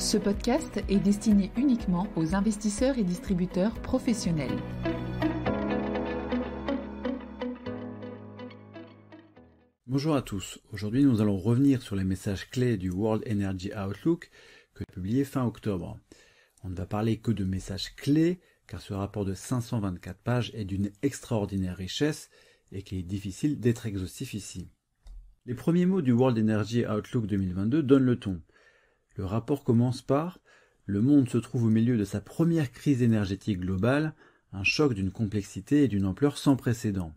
Ce podcast est destiné uniquement aux investisseurs et distributeurs professionnels. Bonjour à tous, aujourd'hui nous allons revenir sur les messages clés du World Energy Outlook que j'ai publié fin octobre. On ne va parler que de messages clés car ce rapport de 524 pages est d'une extraordinaire richesse et qu'il est difficile d'être exhaustif ici. Les premiers mots du World Energy Outlook 2022 donnent le ton. Le rapport commence par « Le monde se trouve au milieu de sa première crise énergétique globale, un choc d'une complexité et d'une ampleur sans précédent ».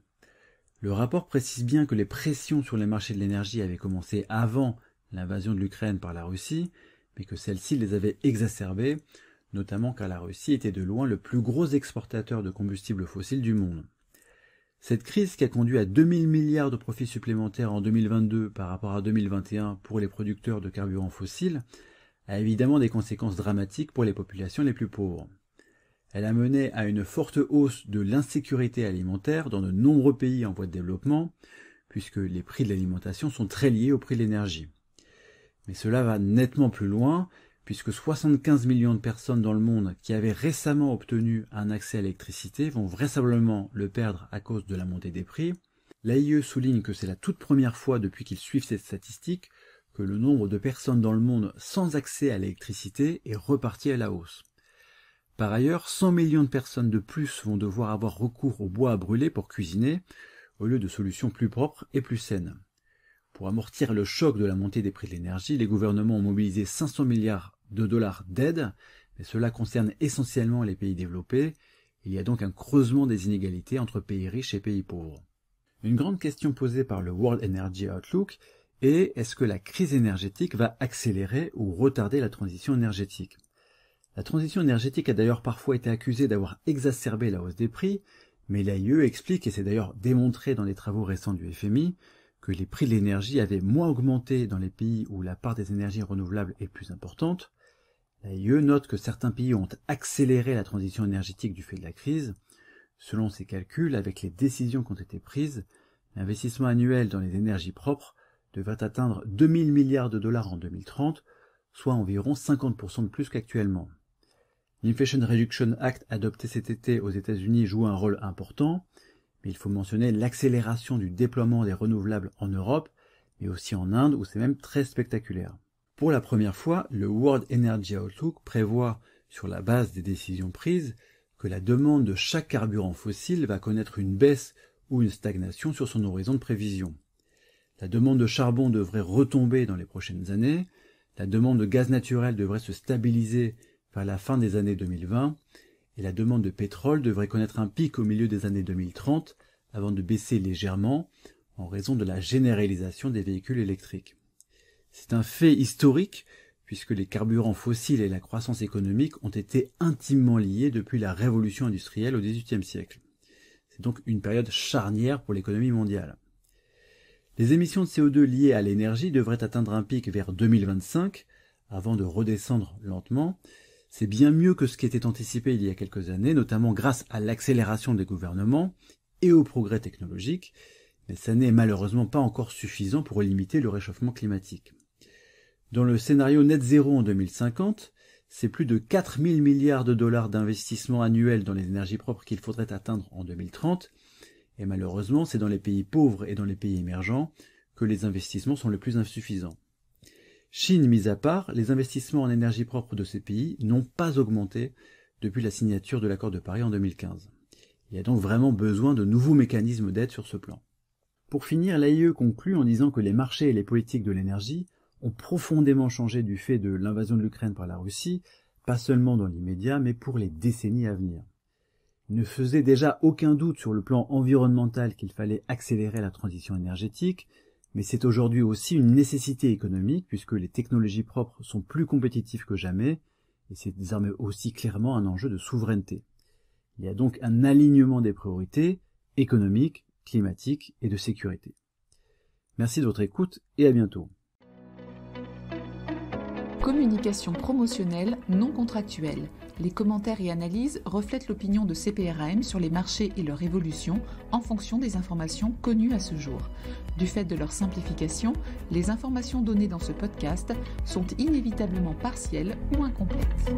Le rapport précise bien que les pressions sur les marchés de l'énergie avaient commencé avant l'invasion de l'Ukraine par la Russie, mais que celle-ci les avait exacerbées, notamment car la Russie était de loin le plus gros exportateur de combustibles fossiles du monde. Cette crise qui a conduit à 2000 milliards de profits supplémentaires en 2022 par rapport à 2021 pour les producteurs de carburants fossiles a évidemment des conséquences dramatiques pour les populations les plus pauvres. Elle a mené à une forte hausse de l'insécurité alimentaire dans de nombreux pays en voie de développement, puisque les prix de l'alimentation sont très liés au prix de l'énergie. Mais cela va nettement plus loin, puisque 75 millions de personnes dans le monde qui avaient récemment obtenu un accès à l'électricité vont vraisemblablement le perdre à cause de la montée des prix. L'AIE souligne que c'est la toute première fois depuis qu'ils suivent cette statistique que le nombre de personnes dans le monde sans accès à l'électricité est reparti à la hausse. Par ailleurs, 100 millions de personnes de plus vont devoir avoir recours au bois à brûler pour cuisiner, au lieu de solutions plus propres et plus saines. Pour amortir le choc de la montée des prix de l'énergie, les gouvernements ont mobilisé 500 milliards de dollars d'aide, mais cela concerne essentiellement les pays développés. Il y a donc un creusement des inégalités entre pays riches et pays pauvres. Une grande question posée par le World Energy Outlook est: est-ce que la crise énergétique va accélérer ou retarder la transition énergétique ? La transition énergétique a d'ailleurs parfois été accusée d'avoir exacerbé la hausse des prix, mais l'AIE explique, et c'est d'ailleurs démontré dans les travaux récents du FMI, que les prix de l'énergie avaient moins augmenté dans les pays où la part des énergies renouvelables est plus importante. L'AIE note que certains pays ont accéléré la transition énergétique du fait de la crise. Selon ses calculs, avec les décisions qui ont été prises, l'investissement annuel dans les énergies propres devrait atteindre 2000 milliards de dollars en 2030, soit environ 50% de plus qu'actuellement. L'Inflation Reduction Act adopté cet été aux États-Unis joue un rôle important, mais il faut mentionner l'accélération du déploiement des renouvelables en Europe, mais aussi en Inde où c'est même très spectaculaire. Pour la première fois, le World Energy Outlook prévoit, sur la base des décisions prises, que la demande de chaque carburant fossile va connaître une baisse ou une stagnation sur son horizon de prévision. La demande de charbon devrait retomber dans les prochaines années, la demande de gaz naturel devrait se stabiliser vers la fin des années 2020, et la demande de pétrole devrait connaître un pic au milieu des années 2030 avant de baisser légèrement en raison de la généralisation des véhicules électriques. C'est un fait historique puisque les carburants fossiles et la croissance économique ont été intimement liés depuis la révolution industrielle au XVIIIe siècle. C'est donc une période charnière pour l'économie mondiale. Les émissions de CO2 liées à l'énergie devraient atteindre un pic vers 2025 avant de redescendre lentement. C'est bien mieux que ce qui était anticipé il y a quelques années, notamment grâce à l'accélération des gouvernements et au progrès technologique, mais ça n'est malheureusement pas encore suffisant pour limiter le réchauffement climatique. Dans le scénario net zéro en 2050, c'est plus de 4000 milliards de dollars d'investissement annuel dans les énergies propres qu'il faudrait atteindre en 2030, et malheureusement c'est dans les pays pauvres et dans les pays émergents que les investissements sont les plus insuffisants. Chine mis à part, les investissements en énergie propre de ces pays n'ont pas augmenté depuis la signature de l'accord de Paris en 2015. Il y a donc vraiment besoin de nouveaux mécanismes d'aide sur ce plan. Pour finir, l'AIE conclut en disant que les marchés et les politiques de l'énergie ont profondément changé du fait de l'invasion de l'Ukraine par la Russie, pas seulement dans l'immédiat, mais pour les décennies à venir. Il ne faisait déjà aucun doute sur le plan environnemental qu'il fallait accélérer la transition énergétique, mais c'est aujourd'hui aussi une nécessité économique puisque les technologies propres sont plus compétitives que jamais et c'est désormais aussi clairement un enjeu de souveraineté. Il y a donc un alignement des priorités économiques, climatiques et de sécurité. Merci de votre écoute et à bientôt. Communication promotionnelle non contractuelle. Les commentaires et analyses reflètent l'opinion de CPRAM sur les marchés et leur évolution en fonction des informations connues à ce jour. Du fait de leur simplification, les informations données dans ce podcast sont inévitablement partielles ou incomplètes.